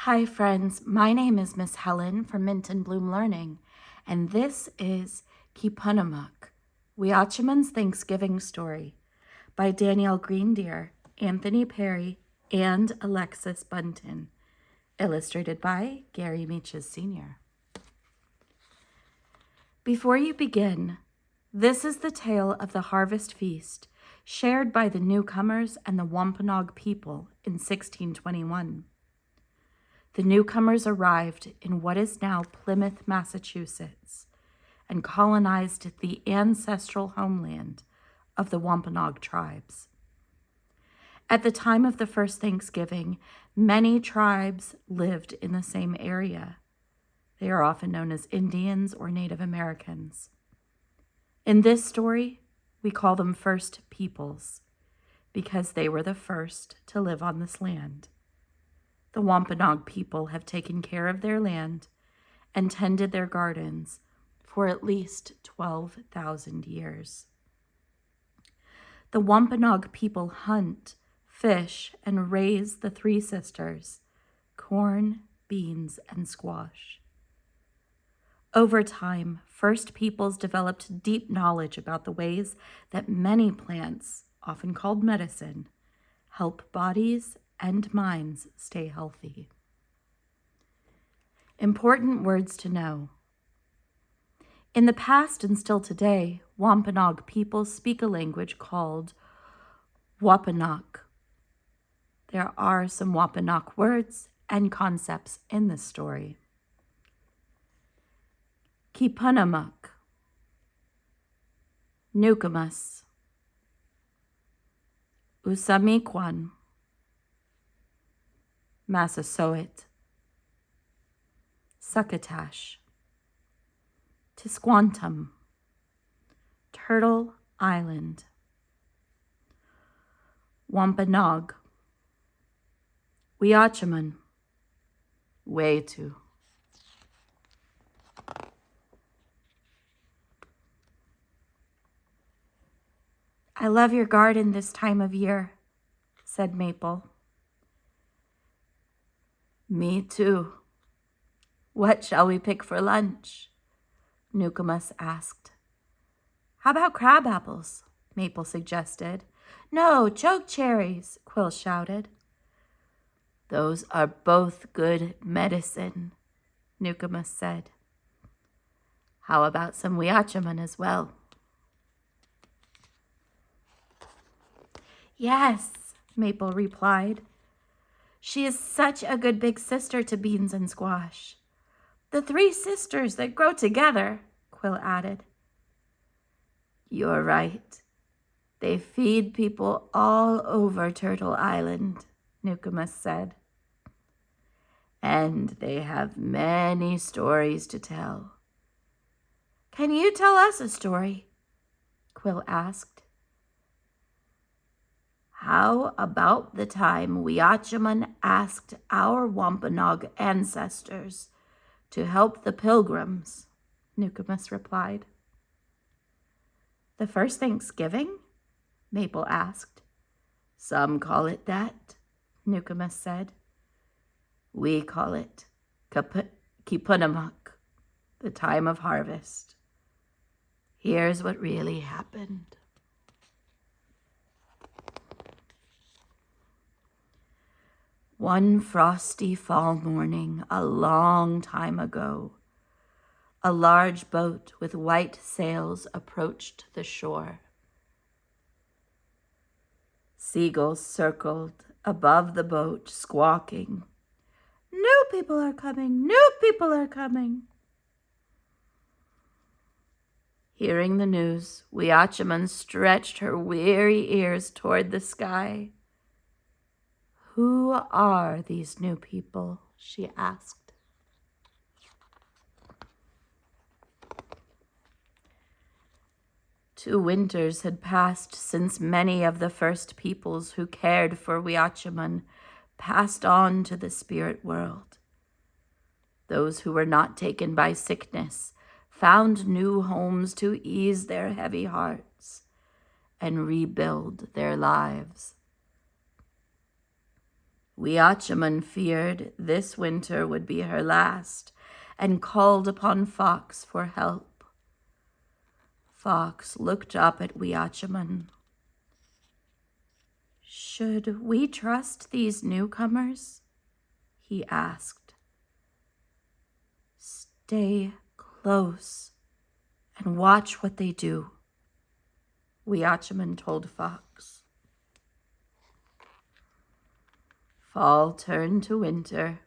Hi friends, my name is Miss Helen from Mint and Bloom Learning, and this is Keepunumuk, Weeâchumun's Thanksgiving Story by Danielle Greendeer, Anthony Perry, and Alexis Bunten, illustrated by Garry Meeches Sr. Before you begin, this is the tale of the harvest feast shared by the newcomers and the Wampanoag people in 1621. The newcomers arrived in what is now Plymouth, Massachusetts, and colonized the ancestral homeland of the Wampanoag tribes. At the time of the first Thanksgiving, many tribes lived in the same area. They are often known as Indians or Native Americans. In this story, we call them First Peoples because they were the first to live on this land. The Wampanoag people have taken care of their land and tended their gardens for at least 12,000 years. The Wampanoag people hunt, fish, and raise the three sisters, corn, beans, and squash. Over time, First Peoples developed deep knowledge about the ways that many plants, often called medicine, help bodies and minds stay healthy. Important words to know. In the past and still today, Wampanoag people speak a language called Wampanoag. There are some Wampanoag words and concepts in this story. Keepunumuk, newcomers, Weeâchumun, Massasoit, Succotash, Tisquantum, Turtle Island, Wampanoag, Weeâchumun, Weeâchumun. I love your garden this time of year, said Maple. Me too. What shall we pick for lunch? Newcomers asked. How about crab apples? Maple suggested. No, choke cherries, Quill shouted. Those are both good medicine, Newcomers said. How about some Weeâchumun as well? Yes, Maple replied. She is such a good big sister to beans and squash. The three sisters that grow together, Quill added. You're right. They feed people all over Turtle Island, Newcomers said. And they have many stories to tell. Can you tell us a story? Quill asked. How about the time Weeâchumun asked our Wampanoag ancestors to help the pilgrims? Newcomers replied. The first Thanksgiving? Maple asked. Some call it that, Newcomers said. We call it Keepunumuk, the time of harvest. Here's what really happened. One frosty fall morning a long time ago, a large boat with white sails approached the shore. Seagulls circled above the boat, squawking, New people are coming! New people are coming! Hearing the news, Weeâchumun stretched her weary ears toward the sky. Who are these new people? She asked. Two winters had passed since many of the first peoples who cared for Weeâchumun passed on to the spirit world. Those who were not taken by sickness found new homes to ease their heavy hearts and rebuild their lives. Weeâchumun feared this winter would be her last and called upon Fox for help. Fox looked up at Weeâchumun. "Should we trust these newcomers?" he asked. "Stay close and watch what they do," Weeâchumun told Fox. Fall turned to winter.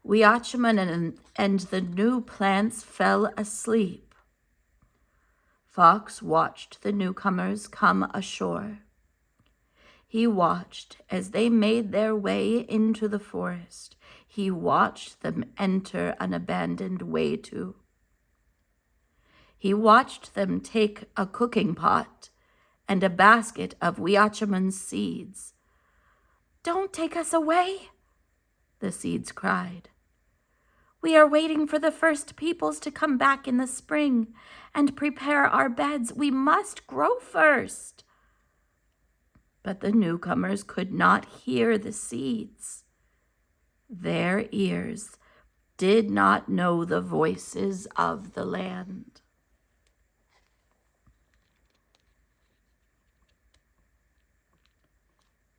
Weeâchumun and the new plants fell asleep. Fox watched the newcomers come ashore. He watched as they made their way into the forest. He watched them enter an abandoned Weeâchu. He watched them take a cooking pot and a basket of Weeâchumun's seeds. "Don't take us away," the seeds cried. "We are waiting for the first peoples to come back in the spring and prepare our beds. We must grow first." But the newcomers could not hear the seeds. Their ears did not know the voices of the land.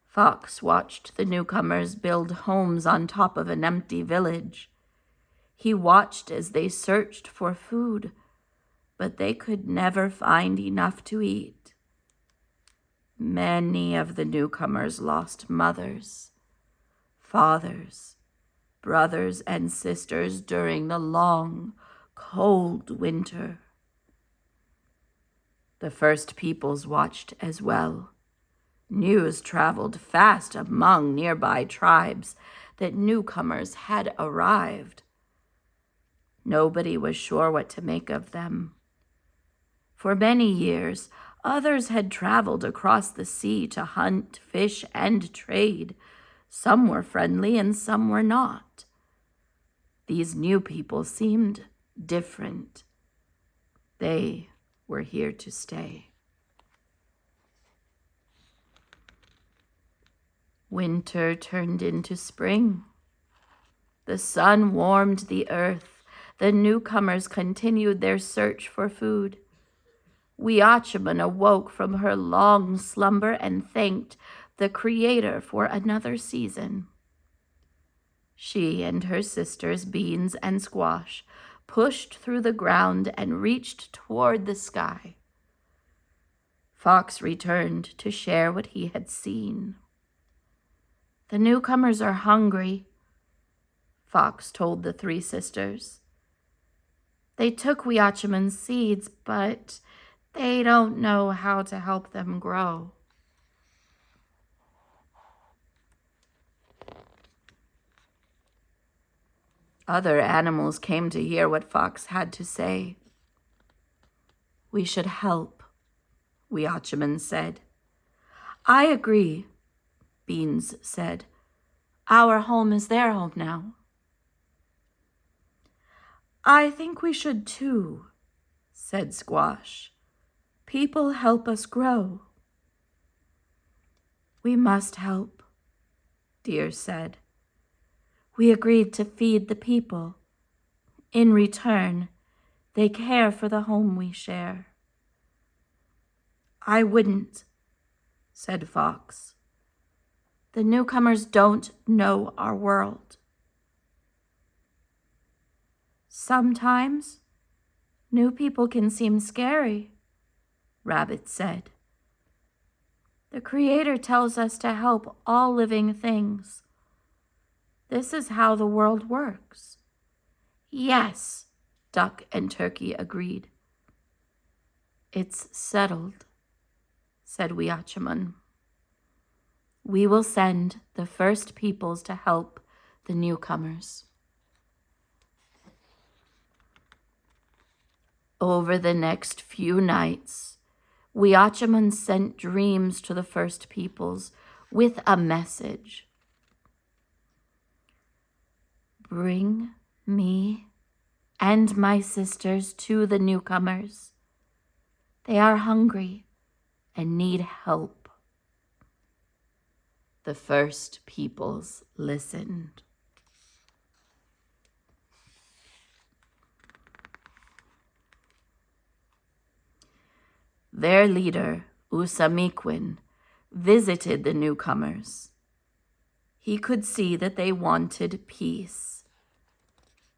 Fox watched the newcomers build homes on top of an empty village. He watched as they searched for food, but they could never find enough to eat. Many of the newcomers lost mothers, fathers, brothers, and sisters during the long, cold winter. The first peoples watched as well. News traveled fast among nearby tribes that newcomers had arrived. Nobody was sure what to make of them. For many years, others had traveled across the sea to hunt, fish, and trade. Some were friendly and some were not. These new people seemed different. They were here to stay. Winter turned into spring. The sun warmed the earth. The newcomers continued their search for food. Weeâchumun awoke from her long slumber and thanked the Creator for another season. She and her sisters, Beans and Squash, pushed through the ground and reached toward the sky. Fox returned to share what he had seen. "The newcomers are hungry," Fox told the three sisters. "They took Weeâchumun's seeds, but they don't know how to help them grow." Other animals came to hear what Fox had to say. "We should help," Weeâchumun said. "I agree," Beans said. "Our home is their home now." "I think we should too," said Squash. "People help us grow." "We must help," Deer said. "We agreed to feed the people. In return, they care for the home we share." "I wouldn't," said Fox. "The newcomers don't know our world." "Sometimes new people can seem scary," Rabbit said. "The Creator tells us to help all living things. This is how the world works." "Yes," Duck and Turkey agreed. "It's settled," said Weeâchumun. "We will send the first peoples to help the newcomers." Over the next few nights, Weeâchumun sent dreams to the first peoples with a message. "Bring me and my sisters to the newcomers. They are hungry and need help." The first peoples listened. Their leader, Weeâchumun, visited the newcomers. He could see that they wanted peace.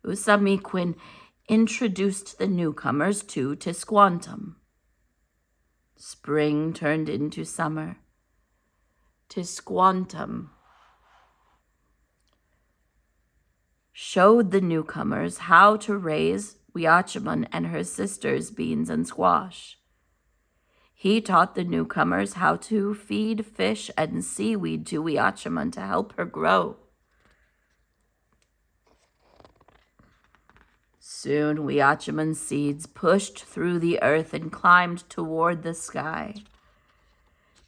Weeâchumun introduced the newcomers to Tisquantum. Spring turned into summer. Tisquantum showed the newcomers how to raise Weeâchumun and her sisters' beans and squash. He taught the newcomers how to feed fish and seaweed to Weeâchumun to help her grow. Soon Weeâchumun's seeds pushed through the earth and climbed toward the sky.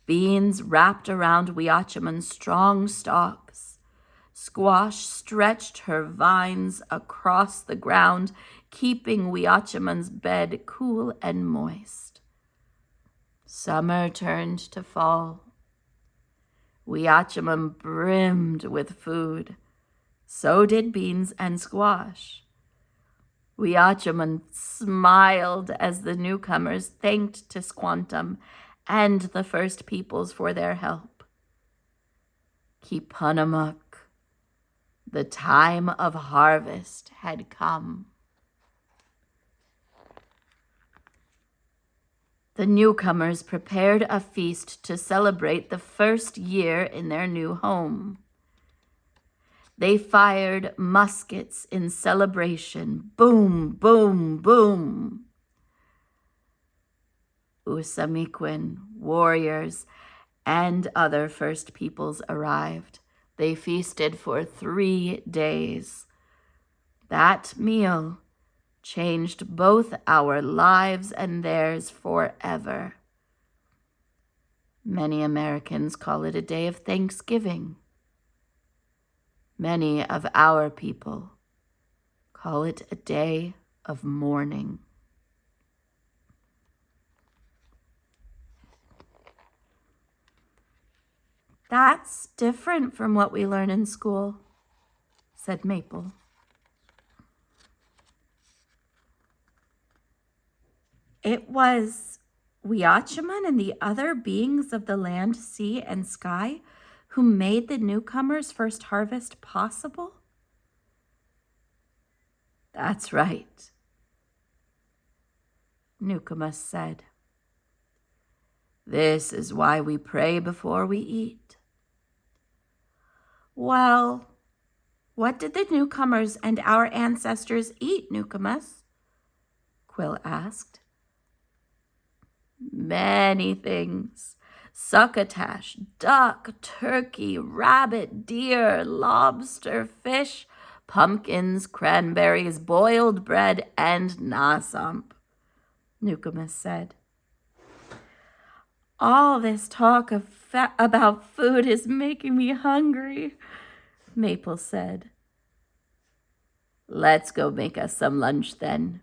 Beans wrapped around Weeâchumun's strong stalks. Squash stretched her vines across the ground, keeping Weeâchumun's bed cool and moist. Summer turned to fall. Weeâchumun brimmed with food. So did beans and squash. Weeâchumun smiled as the newcomers thanked Tisquantum and the first peoples for their help. Keepunumuk, the time of harvest had come. The newcomers prepared a feast to celebrate the first year in their new home. They fired muskets in celebration. Boom, boom, boom. Weeâchumun, warriors, and other first peoples arrived. They feasted for 3 days. That meal changed both our lives and theirs forever. Many Americans call it a day of Thanksgiving. Many of our people call it a day of mourning. That's different from what we learn in school, said Maple. It was Weeâchumun and the other beings of the land, sea, and sky who made the newcomers' first harvest possible? That's right, Newcomers said. This is why we pray before we eat. Well, what did the newcomers and our ancestors eat, Newcomers? Quill asked. Many things. Succotash, duck, turkey, rabbit, deer, lobster, fish, pumpkins, cranberries, boiled bread, and nasump, Newcomers said. All this talk about food is making me hungry, Maple said. Let's go make us some lunch then.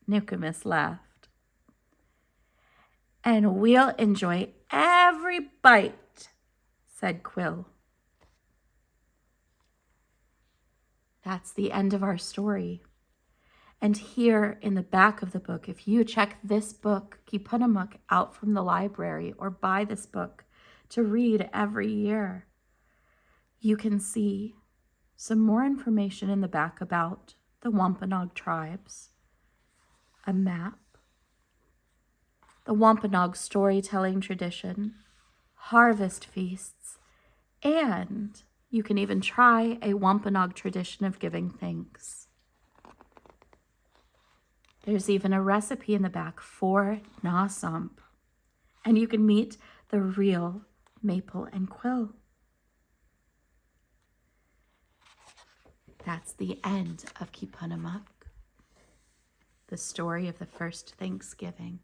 Newcomers laughed. And we'll enjoy every bite, said Quill. That's the end of our story. And here in the back of the book, if you check this book, Keepunumuk, out from the library or buy this book to read every year, you can see some more information in the back about the Wampanoag tribes, a map, the Wampanoag storytelling tradition, harvest feasts, and you can even try a Wampanoag tradition of giving thanks. There's even a recipe in the back for nasump, and you can meet the real Maple and Quill. That's the end of Keepunumuk, the story of the first Thanksgiving.